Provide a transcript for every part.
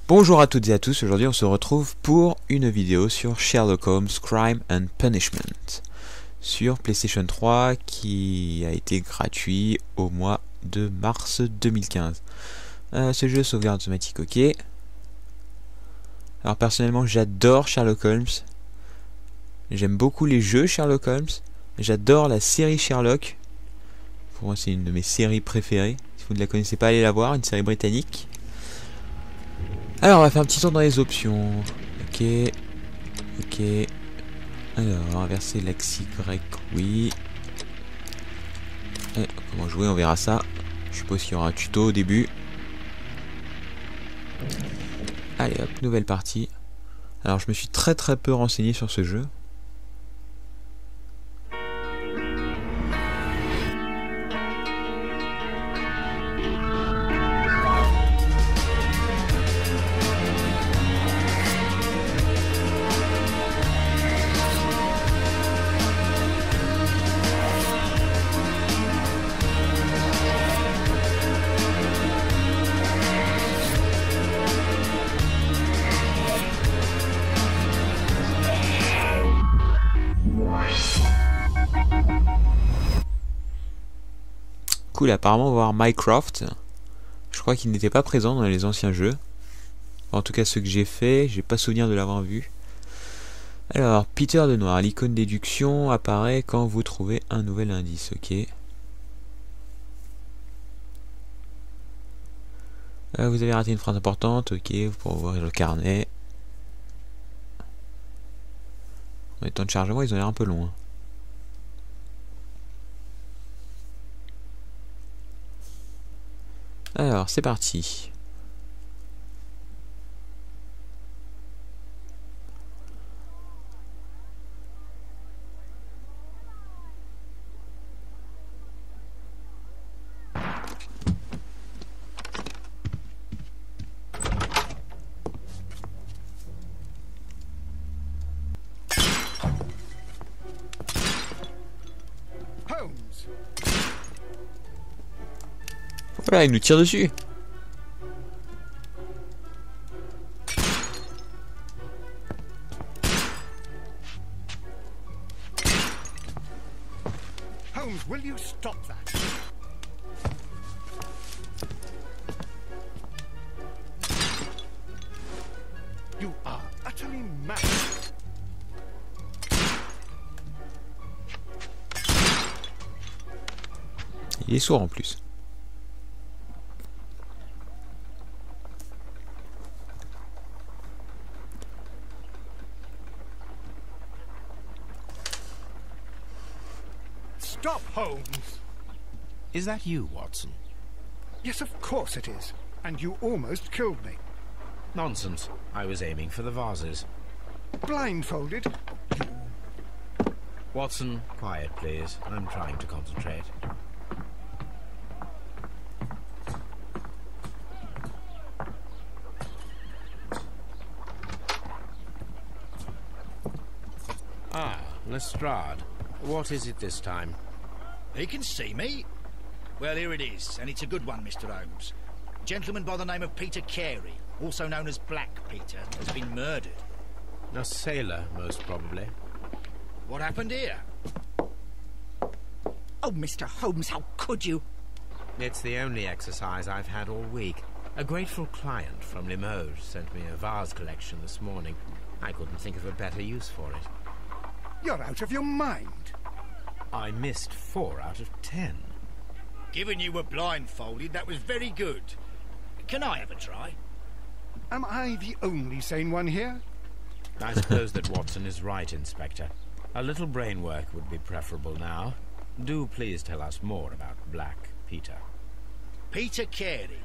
Bonjour à toutes et à tous, aujourd'hui on se retrouve pour une vidéo sur Sherlock Holmes Crime and Punishment sur PlayStation 3 qui a été gratuit au mois de mars 2015. Ce jeu sauvegarde automatique, ok. Alors personnellement j'adore Sherlock Holmes, j'aime beaucoup les jeux Sherlock Holmes, j'adore la série Sherlock, pour moi c'est une de mes séries préférées. Si vous ne la connaissez pas, allez la voir, une série britannique. Alors on va faire un petit tour dans les options. Ok. Alors inverser l'axe Y, oui. Et comment jouer, on verra ça. Je suppose qu'il y aura un tuto au début. Allez hop, nouvelle partie. Alors je me suis très peu renseigné sur ce jeu. Cool, apparemment on va voir Mycroft. Je crois qu'il n'était pas présent dans les anciens jeux. En tout cas ceux que j'ai fait, j'ai pas souvenir de l'avoir vu. Alors, Peter de Noir, l'icône déduction apparaît quand vous trouvez un nouvel indice, ok. Vous avez raté une phrase importante, ok, vous pourrez ouvrir le carnet. Les temps de chargement, ils ont l'air un peu longs. Hein. Alors, c'est parti. Voilà, il nous tire dessus. Holmes, will you stop that? You are utterly mad. Il est sourd en plus. Stop, Holmes! Is that you, Watson? Yes, of course it is. And you almost killed me. Nonsense. I was aiming for the vases. Blindfolded? Watson, quiet, please. I'm trying to concentrate. Ah, Lestrade. What is it this time? He can see me. Well, here it is, and it's a good one, Mr. Holmes. A gentleman by the name of Peter Carey, also known as Black Peter, has been murdered. A sailor, most probably. What happened here? Oh, Mr. Holmes, how could you? It's the only exercise I've had all week. A grateful client from Limoges sent me a vase collection this morning. I couldn't think of a better use for it. You're out of your mind. I missed 4 out of 10. Given you were blindfolded, that was very good. Can I have a try? Am I the only sane one here? I suppose that Watson is right, Inspector. A little brain work would be preferable now. Do please tell us more about Black Peter. Peter Carey,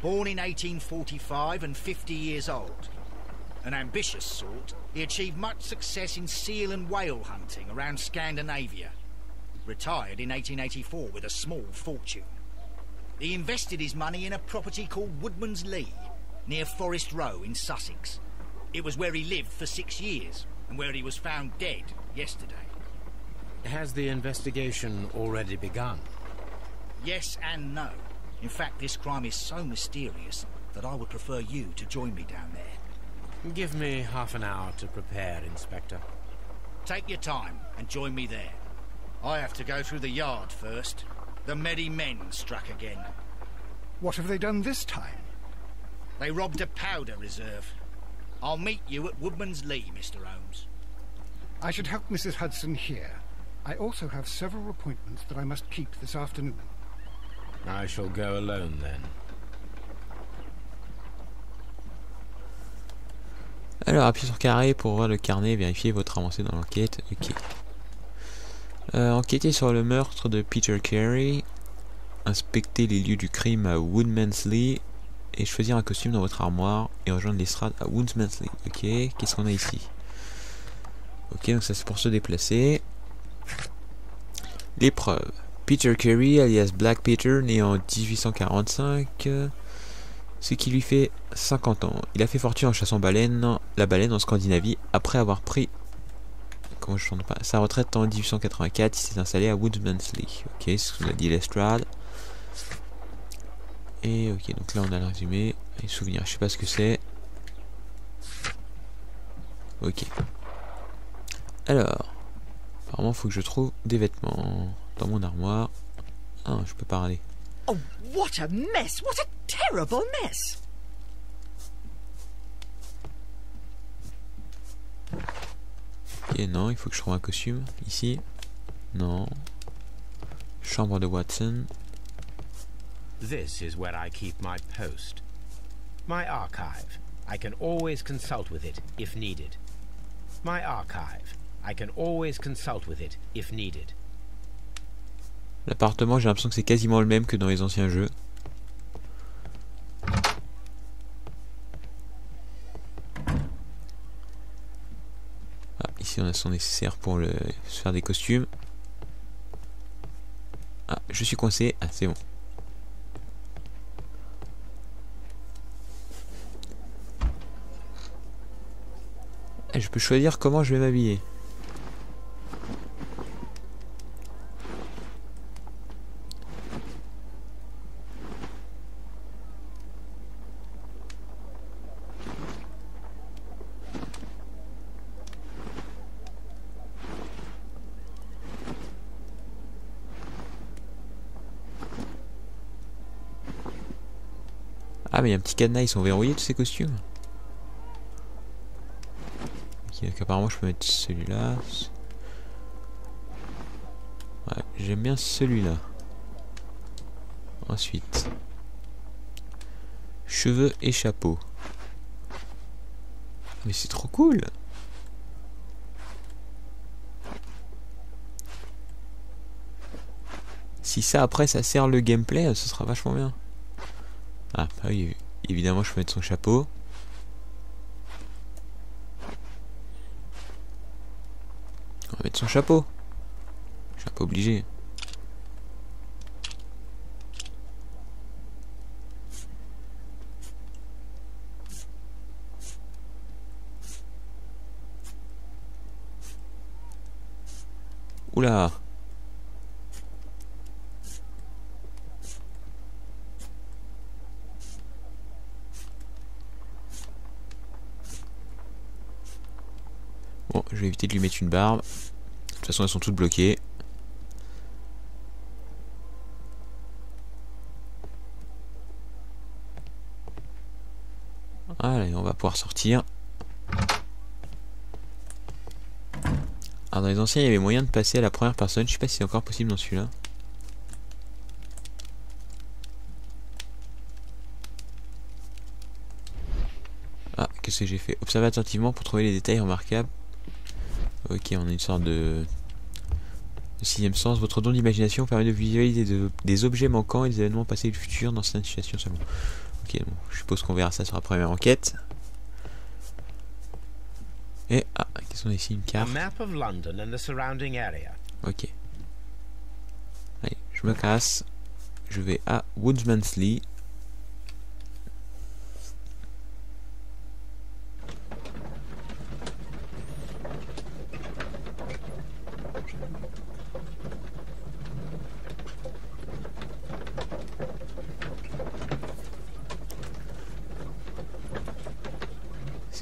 born in 1845 and 50 years old. An ambitious sort, he achieved much success in seal and whale hunting around Scandinavia. Retired in 1884 with a small fortune. He invested his money in a property called Woodman's Lee, near Forest Row in Sussex. It was where he lived for 6 years, and where he was found dead yesterday. Has the investigation already begun? Yes and no. In fact, this crime is so mysterious, that I would prefer you to join me down there. Give me half an hour to prepare, Inspector. Take your time and join me there. I have to go through the yard first. The Medi men struck again. What have they done this time? They robbed a powder reserve. I'll meet you at Woodman's Lee, Mr. Holmes. I should help Mrs. Hudson here. I also have several appointments that I must keep this afternoon. I shall go alone, then. Alors, appuyez sur carré pour ouvrir le carnet et vérifier votre avancée dans l'enquête. Ok. Enquêtez sur le meurtre de Peter Carey. Inspectez les lieux du crime à Woodman's Lee. Et choisir un costume dans votre armoire et rejoindre l'estrade à Woodman's Lee. Ok, qu'est-ce qu'on a ici? Ok, donc ça c'est pour se déplacer. L'épreuve. Peter Carey, alias Black Peter, né en 1845, ce qui lui fait 50 ans. Il a fait fortune en chassant la baleine en Scandinavie après avoir pris sa retraite en 1884. Il s'est installé à Woodman's Lee. Ok, c'est ce qu'on a dit l'estrade. Et ok, donc là on a le résumé. Les souvenirs, je sais pas ce que c'est. Ok. Alors, apparemment faut que je trouve des vêtements dans mon armoire. Ah, je peux parler. Oh, what a mess! What a terrible mess! Ok, non, il faut que je trouve un costume. Ici. Non. Chambre de Watson. This is where I keep my post. My archive. I can always consult with it if needed. My archive. I can always consult with it if needed. L'appartement, j'ai l'impression que c'est quasiment le même que dans les anciens jeux. Ah, ici on a son nécessaire pour se faire des costumes. Ah, je suis coincé. Ah, c'est bon. Ah, je peux choisir comment je vais m'habiller. Ah, mais il y a un petit cadenas, ils sont verrouillés tous ces costumes. Ok, donc apparemment je peux mettre celui-là. Ouais, j'aime bien celui-là. Ensuite, cheveux et chapeau. Mais c'est trop cool. Si ça après ça sert le gameplay, ce sera vachement bien. Ah, bah oui, évidemment, je peux mettre son chapeau. On va mettre son chapeau. Je suis un peu obligé. Oula! Bon, je vais éviter de lui mettre une barbe. De toute façon, elles sont toutes bloquées. Allez, on va pouvoir sortir. Alors, dans les anciens, il y avait moyen de passer à la première personne. Je sais pas si c'est encore possible dans celui-là. Ah, qu'est-ce que j'ai fait? Observez attentivement pour trouver les détails remarquables. Ok, on a une sorte de sixième sens. Votre don d'imagination permet de visualiser des objets manquants et des événements passés et du futur dans certaines situations seulement. Ok, bon, je suppose qu'on verra ça sur la première enquête. Et, ah, qu'est-ce qu'on a ici? Une carte. Ok. Allez, je me casse. Je vais à Woodman's Lee.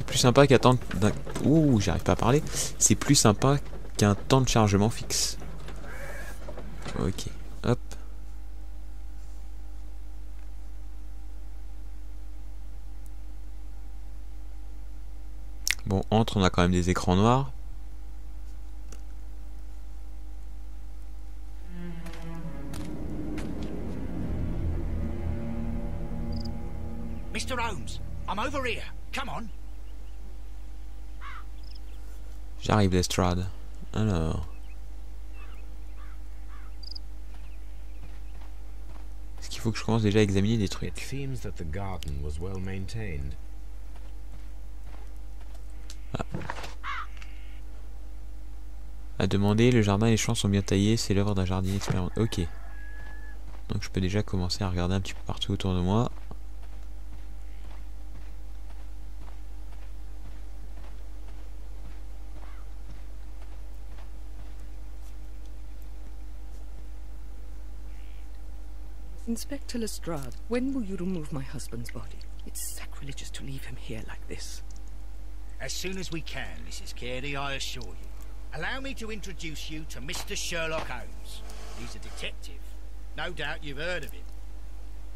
C'est plus sympa qu'un temps... Ouh, j'arrive pas à parler. C'est plus sympa qu'un temps de chargement fixe. Ok, hop. Bon, entre, on a quand même des écrans noirs. Mr. Holmes, I'm over here. Come on. J'arrive, Lestrade. Alors... Est-ce qu'il faut que je commence déjà à examiner des trucs? It seems that the garden was well maintained. Ah. À demander, le jardin et les champs sont bien taillés, c'est l'œuvre d'un jardinier expérimenté. Ok. Donc je peux déjà commencer à regarder un petit peu partout autour de moi. Inspector Lestrade, when will you remove my husband's body? It's sacrilegious to leave him here like this. As soon as we can, Mrs. Carey, I assure you. Allow me to introduce you to Mr. Sherlock Holmes. He's a detective. No doubt you've heard of him.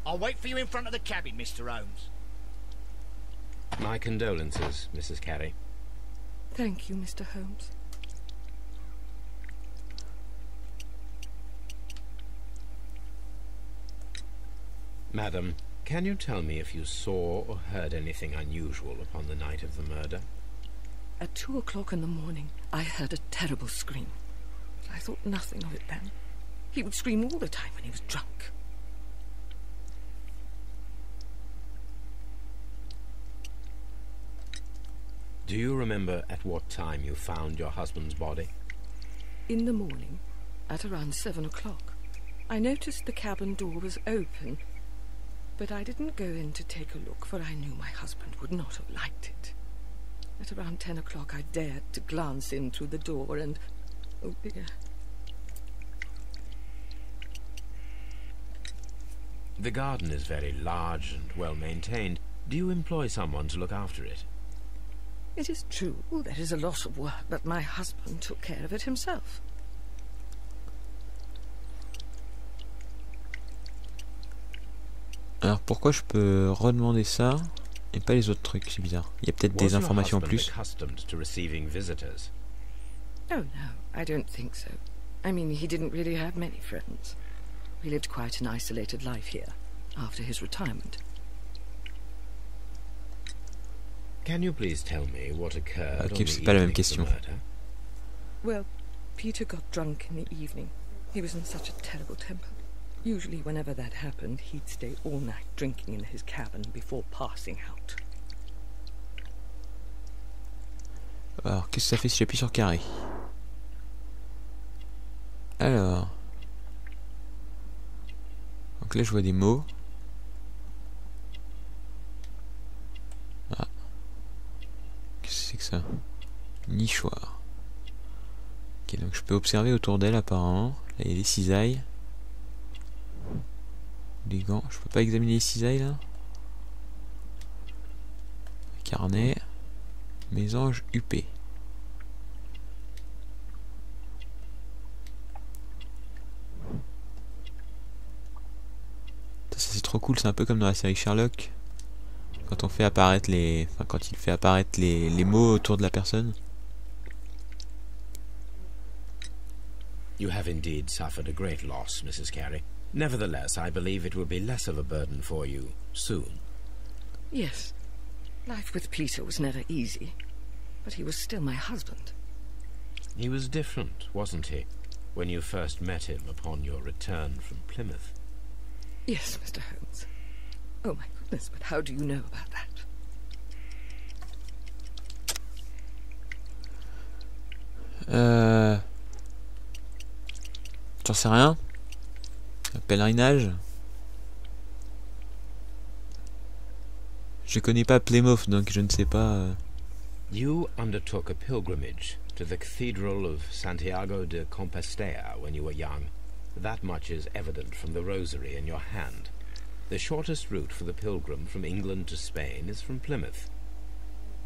I'll wait for you in front of the cabin, Mr. Holmes. My condolences, Mrs. Carey. Thank you, Mr. Holmes. Madam, can you tell me if you saw or heard anything unusual upon the night of the murder? At 2 o'clock in the morning, I heard a terrible scream. I thought nothing of it then. He would scream all the time when he was drunk. Do you remember at what time you found your husband's body? In the morning, at around 7 o'clock, I noticed the cabin door was open, but I didn't go in to take a look, for I knew my husband would not have liked it. At around 10 o'clock, I dared to glance in through the door and... oh dear. The garden is very large and well maintained. Do you employ someone to look after it? It is true, there is a lot of work, but my husband took care of it himself. Alors pourquoi je peux redemander ça et pas les autres trucs? C'est bizarre. Il y a peut-être des informations en plus. Oh no, I don't think so. I mean, he didn't really have many friends. He lived quite an isolated life here, after his retirement. Can you please tell me what occurred Ok, on the c'est pas la même evening of the question. murder? Well, Peter got drunk in the evening. He was in such a terrible temper. Usually whenever that happened, he'd stay all night drinking in his cabin before passing out. Alors, qu'est-ce que ça fait si j'appuie sur carré? Alors... Donc là, je vois des mots. Ah. Qu'est-ce que c'est que ça? Nichoir. Ok, donc je peux observer autour d'elle apparemment. Là, il y a des cisailles. Les gants. Je peux pas examiner les cisailles là? Carnet. Mésange huppé. Ça c'est trop cool, c'est un peu comme dans la série Sherlock. Quand on fait apparaître les... Enfin, quand il fait apparaître les mots autour de la personne. You have indeed suffered a great loss, Mrs. Carey. Nevertheless, I believe it will be less of a burden for you soon. Yes. Life with Peter was never easy, but he was still my husband. He was different, wasn't he, when you first met him upon your return from Plymouth? Yes, Mr. Holmes. Oh my goodness, but how do you know about that? J'en sais rien. Un pèlerinage. Je connais pas Plymouth, donc je ne sais pas. You undertook a pilgrimage to the Cathedral of Santiago de Compostela when you were young. That much is evident from the rosary in your hand. The shortest route for the pilgrim from England to Spain is from Plymouth.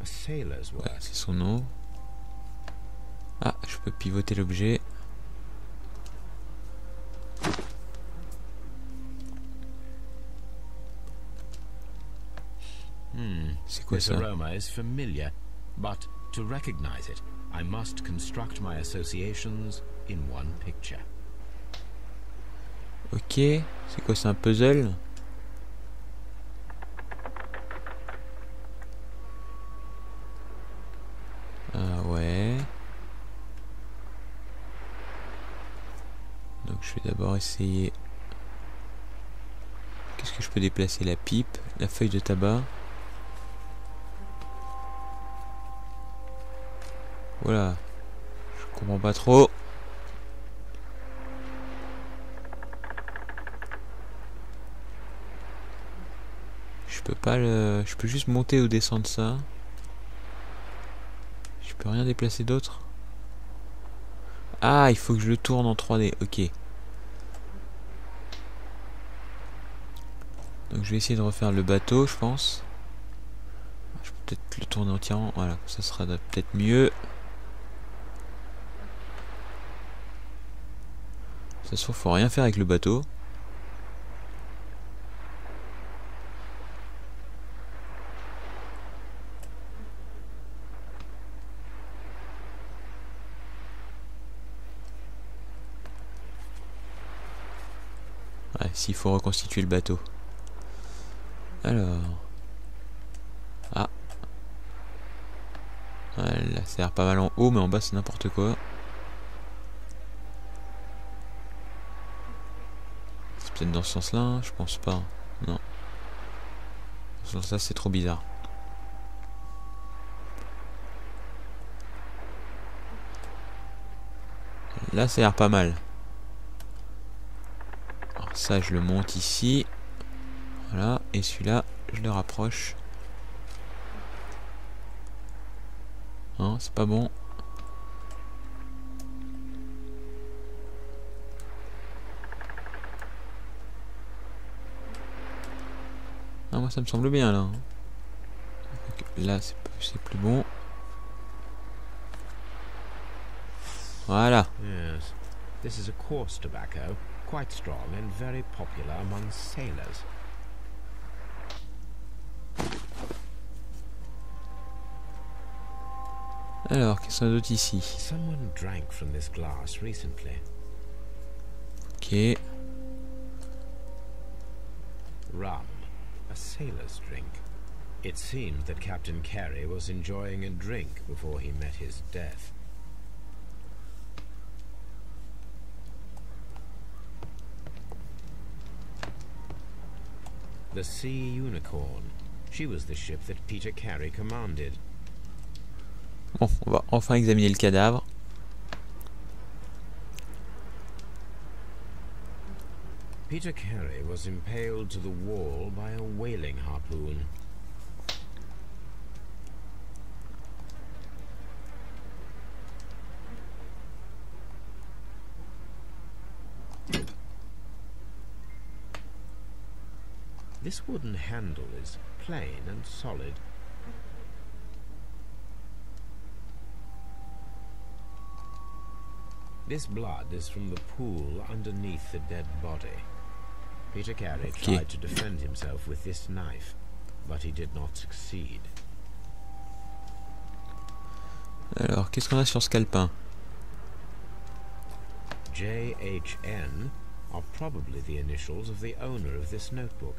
A sailor's Ouais, work. c'est son nom. Ah, je peux pivoter l'objet. C'est quoi This ça? aroma is familiar, but to recognize it, I must construct my associations in one picture. Ok, c'est quoi, c'est un puzzle? Ah ouais. Donc je vais d'abord essayer. Qu'est-ce que je peux déplacer? La pipe, la feuille de tabac. Voilà. Je comprends pas trop. Je peux pas le... Je peux juste monter ou descendre ça. Je peux rien déplacer d'autre. Ah, il faut que je le tourne en 3D. Ok. Donc je vais essayer de refaire le bateau, je pense. Je peux peut-être le tourner entièrement. Voilà, ça sera peut-être mieux. Ça se trouve, faut rien faire avec le bateau. Ouais, s'il faut reconstituer le bateau. Alors. Ah. Voilà, ça a l'air pas mal en haut, mais en bas c'est n'importe quoi. C'est peut-être dans ce sens-là, hein, je pense pas. Non. Dans ce sens-là, c'est trop bizarre. Là, ça a l'air pas mal. Alors ça, je le monte ici. Voilà, et celui-là, je le rapproche. Hein, c'est pas bon. Ah, moi ça me semble bien là. Là, c'est plus bon. Voilà. Yes, this is a coarse tobacco, quite strong and very popular among sailors. Alors, qu'est-ce qu'on a d'autre ici? Someone drank from this glass recently. Ok. Rum, a sailor's drink. It seemed that Captain Carey was enjoying a drink before he met his death. The Sea Unicorn. She was the ship that Peter Carey commanded. Bon, on va enfin examiner le cadavre. Peter Carey was impaled to the wall by a whaling harpoon. This wooden handle is plain and solid. This blood is from the pool underneath the dead body. Peter Carey tried to defend himself with this knife, but he did not succeed. Alors, qu'est-ce qu'on a sur ce calepin? JHN are probably the initials of the owner of this notebook.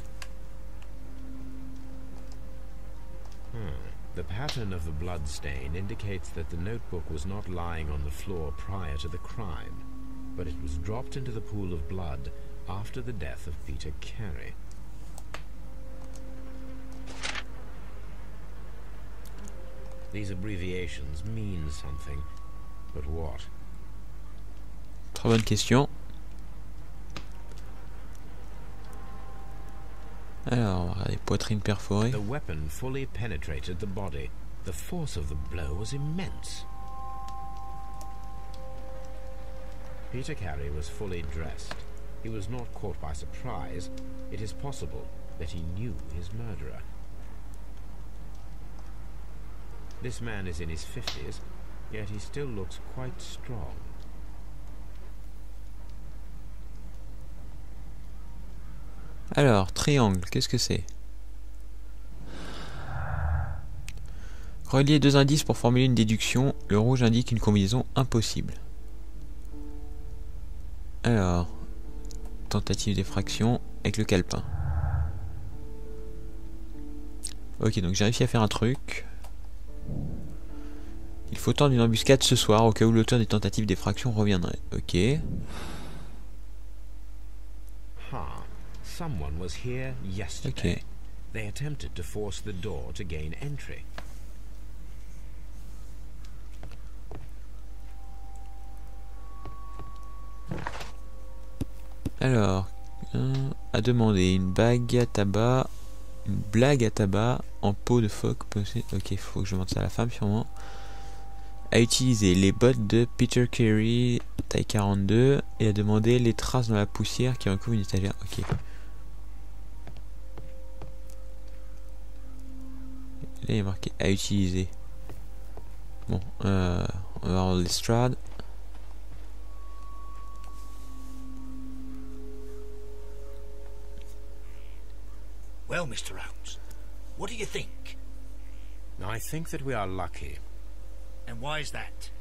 The pattern of the blood stain indicates that the notebook was not lying on the floor prior to the crime, but it was dropped into the pool of blood after the death of Peter Carey. These abbreviations mean something, but what? Très bonne question. Alors, on va regarder poitrine perforée. The weapon fully penetrated the body. The force of the blow was immense. Peter Carey was fully dressed. He was not caught by surprise. It is possible that he knew his murderer. This man is in his 50s, yet he still looks quite strong. Alors, triangle, qu'est-ce que c'est? Relier deux indices pour formuler une déduction. Le rouge indique une combinaison impossible. Alors, tentative d'effraction avec le calepin. Ok, donc j'ai réussi à faire un truc. Il faut tendre une embuscade ce soir au cas où l'auteur des tentatives d'effraction reviendrait. Ok. Someone was here yesterday. Ok. They attempted to force the door to gain entry. Alors, à demander une bague à tabac, une blague à tabac en peau de phoque. Ok, faut que je demande ça à la femme sûrement. À utiliser les bottes de Peter Carey taille 42 et à demander les traces dans la poussière qui recouvrent une étagère. Ok. Là il y a marqué à utiliser. Bon, on va voir l'estrade. Well, Mr. Holmes, what do you think? I think that we are lucky. And why is that?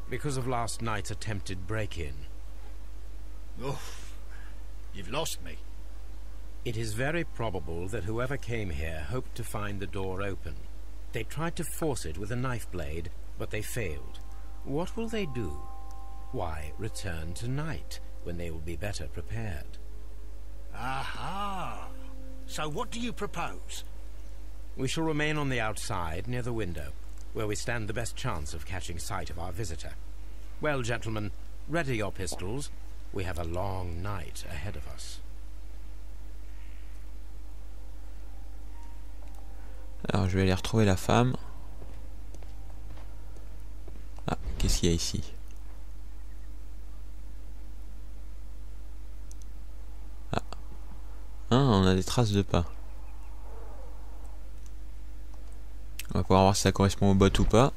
Because of last night's attempted break-in. Oh, you've lost me. It is very probable that whoever came here hoped to find the door open. They tried to force it with a knife blade, but they failed. What will they do? Why, return tonight, when they will be better prepared. Aha! So what do you propose? We shall remain on the outside, near the window, where we stand the best chance of catching sight of our visitor. Well, gentlemen, ready your pistols. We have a long night ahead of us. Alors je vais aller retrouver la femme. Ah, qu'est-ce qu'il y a ici? Ah. Hein, on a des traces de pas. On va pouvoir voir si ça correspond aux bottes ou pas.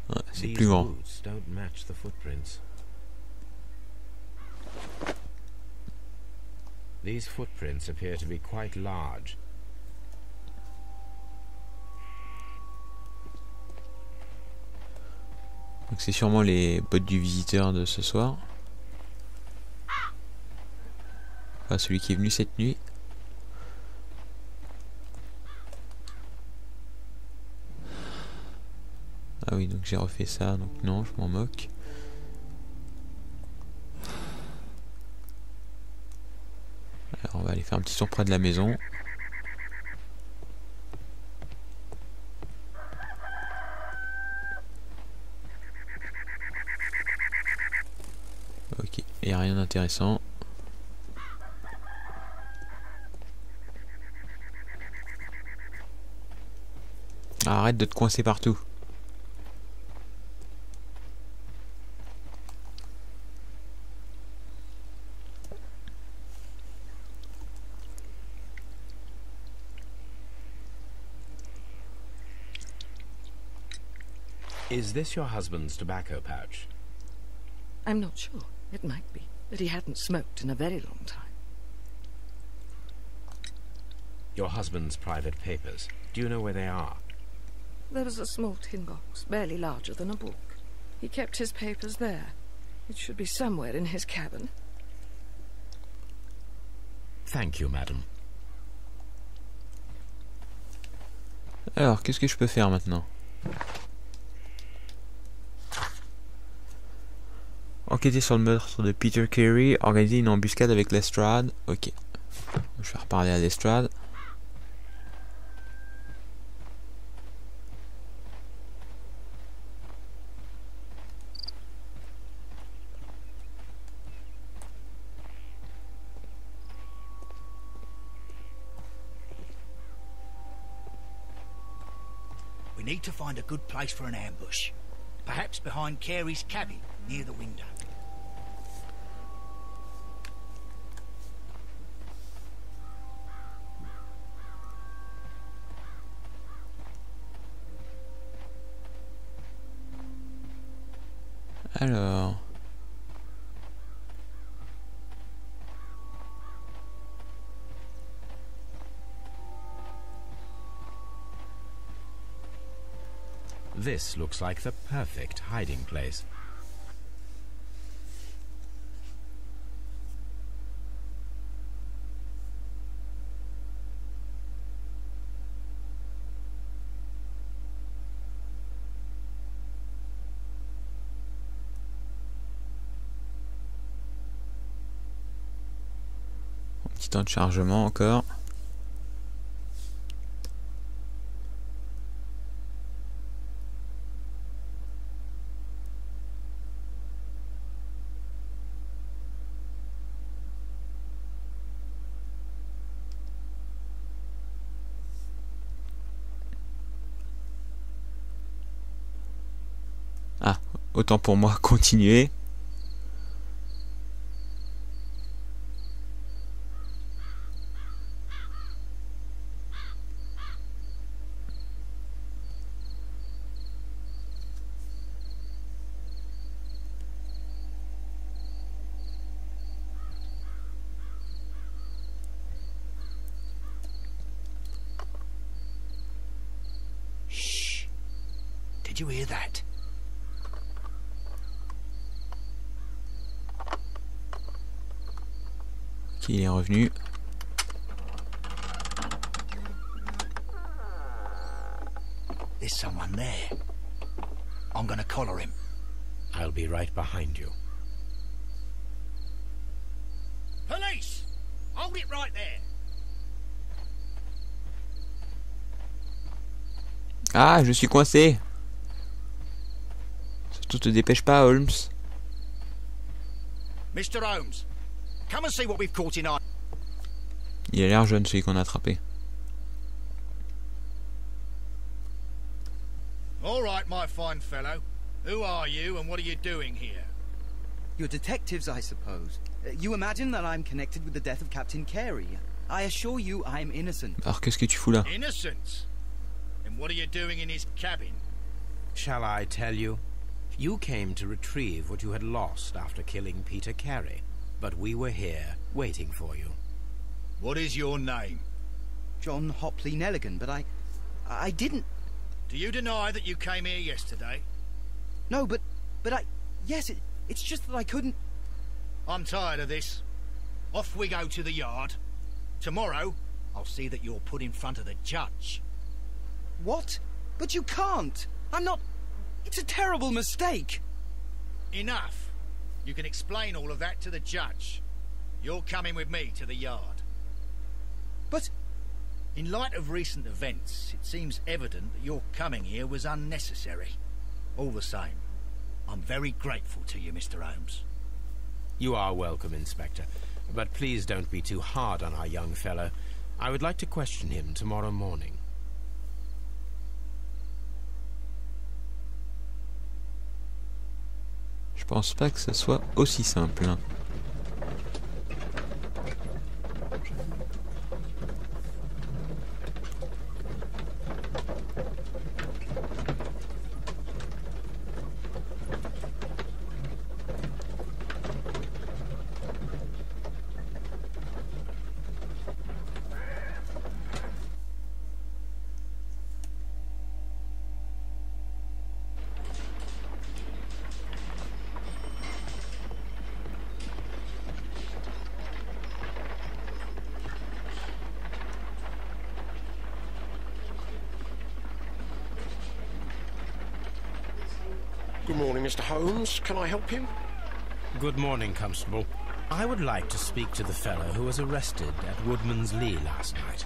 Ouais, c'est plus grand. These footprints appear to be quite large. Donc c'est sûrement les bottes du visiteur de ce soir. Enfin, celui qui est venu cette nuit. Ah oui, donc j'ai refait ça, donc non, je m'en moque. Alors on va aller faire un petit tour près de la maison. Ok, il n'y a rien d'intéressant. Ah, arrête de te coincer partout. Is this your husband's tobacco pouch? I'm not sure. It might be, but he hadn't smoked in a very long time. Your husband's private papers. Do you know where they are? There was a small tin box, barely larger than a book. He kept his papers there. It should be somewhere in his cabin. Thank you, madam. Alors, qu'est-ce que je peux faire maintenant? Enquêter sur le meurtre de Peter Carey, organiser une embuscade avec Lestrade. Ok. Je vais reparler à Lestrade. We need to find a good place for an ambush. Perhaps behind Carey's cabin, near the window. Alors... This looks like the perfect hiding place. Petit temps de chargement encore. Ah, autant pour moi continuer. Shh. Did you hear that? Il est revenu. There's someone there. I'm gonna collar him. I'll be right behind you. Police! Hold it right there. Ah, je suis coincé. Surtout te dépêche pas, Holmes. Mr. Holmes, come and see what we've caught in our... Il a l'air jeune, celui qu'on a attrapé. All right, my fine fellow. Who are you and what are you doing here? You're detectives, I suppose. You imagine that I'm connected with the death of Captain Carey. I assure you I'm innocent. Alors qu'est-ce que tu fous là? Innocent? And what are you doing in his cabin? Shall I tell you? You came to retrieve what you had lost after killing Peter Carey, but we were here, waiting for you. What is your name? John Hopley Nelligan, but I didn't... Do you deny that you came here yesterday? No, but yes, it's just that I couldn't... I'm tired of this. Off we go to the yard. Tomorrow, I'll see that you're put in front of the judge. What? But you can't. I'm not... It's a terrible mistake. Enough. You can explain all of that to the judge. You're coming with me to the yard. But... In light of recent events, it seems evident that your coming here was unnecessary. All the same, I'm very grateful to you, Mr. Holmes. You are welcome, Inspector. But please don't be too hard on our young fellow. I would like to question him tomorrow morning. Je pense pas que ça soit aussi simple. Hein. Good morning, Mr. Holmes. Can I help you? Good morning, Constable. I would like to speak to the fellow who was arrested at Woodman's Lee last night.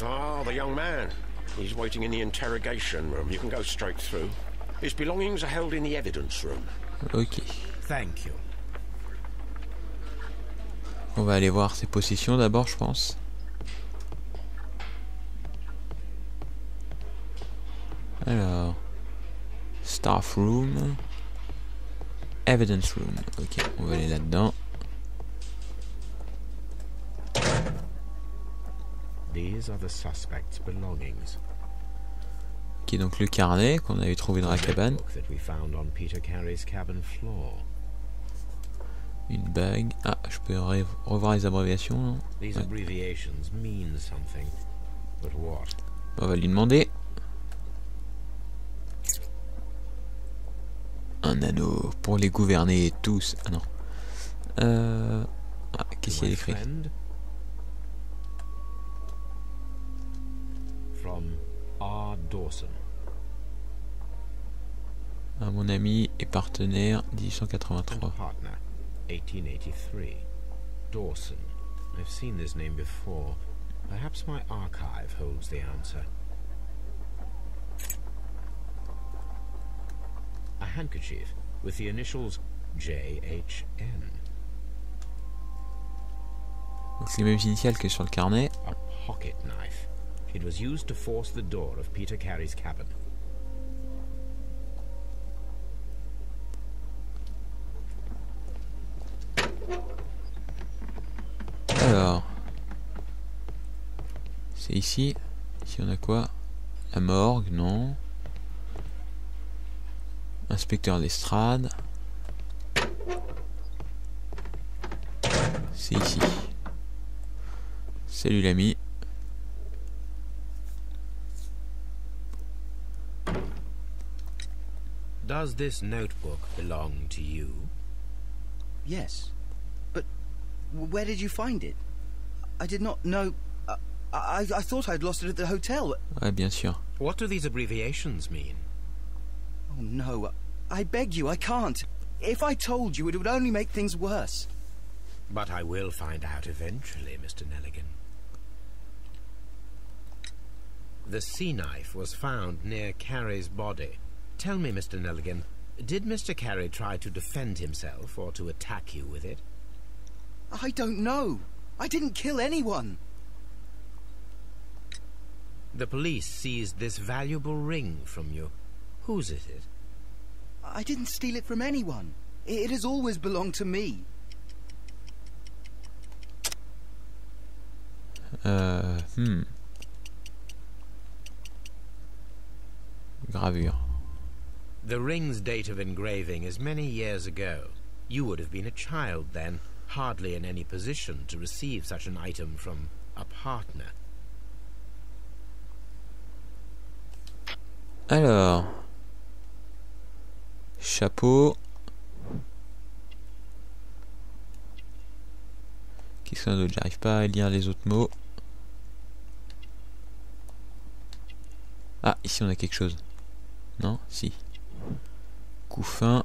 Ah, the young man. He's waiting in the interrogation room. You can go straight through. His belongings are held in the evidence room. Ok. Thank you. On va aller voir ses possessions d'abord, je pense. Alors... Staff room. Evidence room. Ok, on va aller là-dedans. These are the suspect's belongings. Qui est donc le carnet qu'on avait trouvé dans la cabane. Une bague. Ah, je peux revoir les abréviations, non? Ouais. On va lui demander. Un anneau pour les gouverner tous. Ah non. Ah, qu'est-ce qu'il y a écrit? Ah, mon ami et partenaire 1883. 1883. Dawson. I've seen this name before. Perhaps my archive holds the answer. A handkerchief with the initials JHN. Donc c'est les mêmes initiales que sur le carnet. A pocket knife. It was used to force the door of Peter Carey's cabin. Alors, c'est ici. Ici on a quoi? La morgue, non. Inspecteur d'estrade. C'est ici. Salut l'ami. Does this notebook belong to you? Yes. But where did you find it? I did not know... I thought I'd lost it at the hotel. Ouais, bien sûr. What do these abbreviations mean? Oh, no. I beg you, I can't. If I told you, it would only make things worse. But I will find out eventually, Mr. Nelligan. The sea knife was found near Carey's body. Tell me, Mr. Nelligan, did Mr. Carey try to defend himself or to attack you with it? I don't know. I didn't kill anyone. The police seized this valuable ring from you. Whose is it? I didn't steal it from anyone. It has always belonged to me. Gravure. The ring's date of engraving is many years ago. You would have been a child then, hardly in any position to receive such an item from a partner. Alors, chapeau. Qu'est-ce qu'on a d'autre? J'arrive pas à lire les autres mots. Ah, ici on a quelque chose. Non? Si. Couffin.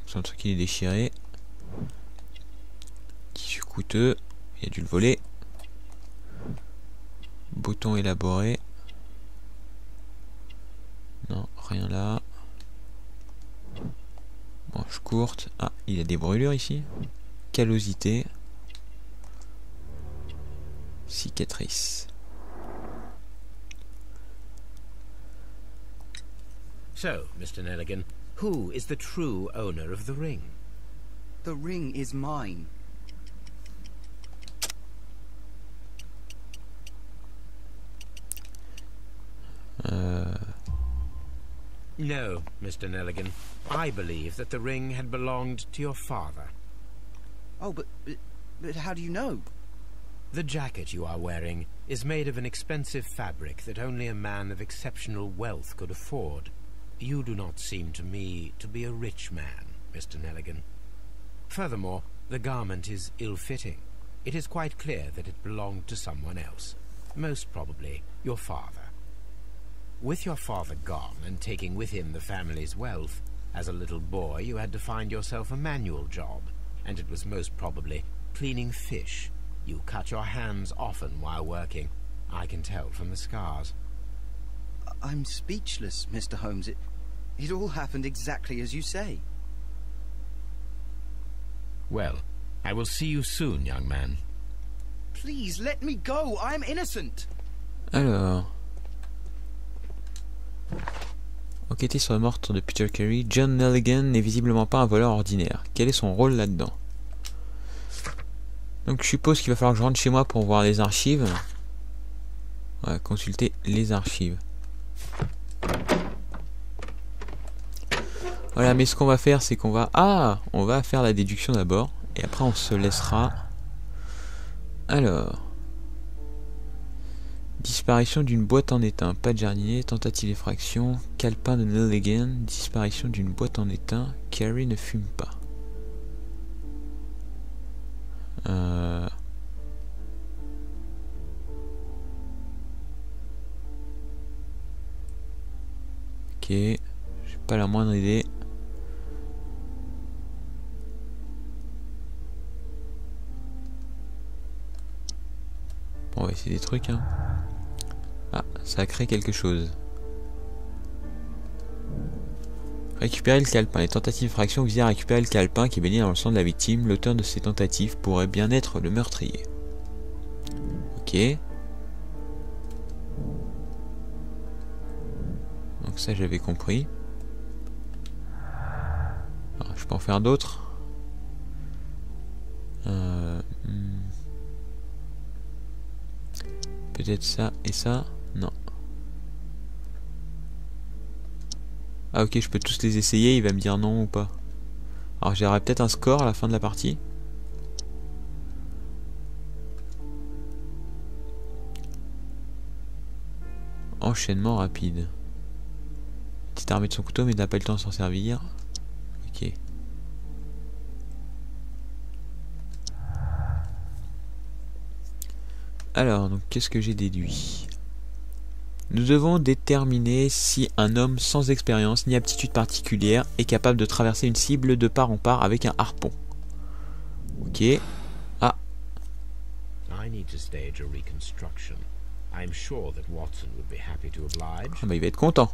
C'est un truc qui est déchiré. Tissu coûteux. Il a dû le voler. Bouton élaboré. Non, rien là. Manche courte. Ah, il y a des brûlures ici. Callosité. Cicatrice. So, Mr. Nelligan, who is the true owner of the ring? The ring is mine. No, Mr. Nelligan. I believe that the ring had belonged to your father. Oh, but how do you know? The jacket you are wearing is made of an expensive fabric that only a man of exceptional wealth could afford. You do not seem to me to be a rich man, Mr. Nelligan. Furthermore, the garment is ill-fitting. It is quite clear that it belonged to someone else, most probably your father. With your father gone and taking with him the family's wealth, as a little boy you had to find yourself a manual job, and it was most probably cleaning fish. You cut your hands often while working. I can tell from the scars. I'm speechless, Mr. Holmes. It all happened exactly as you say. Well, I will see you soon, young man. Please, let me go. I'm innocent. Alors. Enquêter sur le meurtre de Peter Carey, John Nelligan n'est visiblement pas un voleur ordinaire. Quel est son rôle là-dedans? Donc je suppose qu'il va falloir que je rentre chez moi pour voir les archives. On va consulter les archives. Voilà, mais ce qu'on va faire, c'est qu'on va... Ah, on va faire la déduction d'abord. Et après, on se laissera... Alors... Disparition d'une boîte en étain. Pas de jardinier. Tentative d'effraction. Calepin de Nelligan. Disparition d'une boîte en étain. Carrie ne fume pas. Ok. J'ai pas la moindre idée. Bon, on va essayer des trucs, hein. Ah, ça a créé quelque chose. Récupérer le calepin. Les tentatives d'effraction visent à récupérer le calepin qui est baigné dans le sang de la victime. L'auteur de ces tentatives pourrait bien être le meurtrier. Ok. Donc ça j'avais compris. Alors, je peux en faire d'autres. Peut-être ça et ça. Non. Ah ok, je peux tous les essayer, il va me dire non ou pas. Alors j'aurai peut-être un score à la fin de la partie. Enchaînement rapide. Petite armée de son couteau mais n'a pas le temps de s'en servir. Ok. Alors, donc qu'est-ce que j'ai déduit? Nous devons déterminer si un homme sans expérience ni aptitude particulière est capable de traverser une cible de part en part avec un harpon. Ok. Ah. Ah bah il va être content.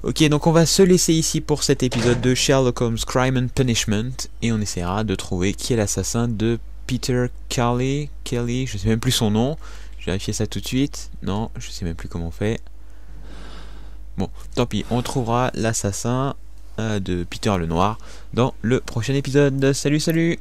Ok, donc on va se laisser ici pour cet épisode de Sherlock Holmes Crime and Punishment et on essaiera de trouver qui est l'assassin de Peter Kelly, je sais même plus son nom. Je vais vérifier ça tout de suite. Non, je sais même plus comment on fait. Bon, tant pis, on trouvera l'assassin de Peter le Noir dans le prochain épisode. Salut, salut!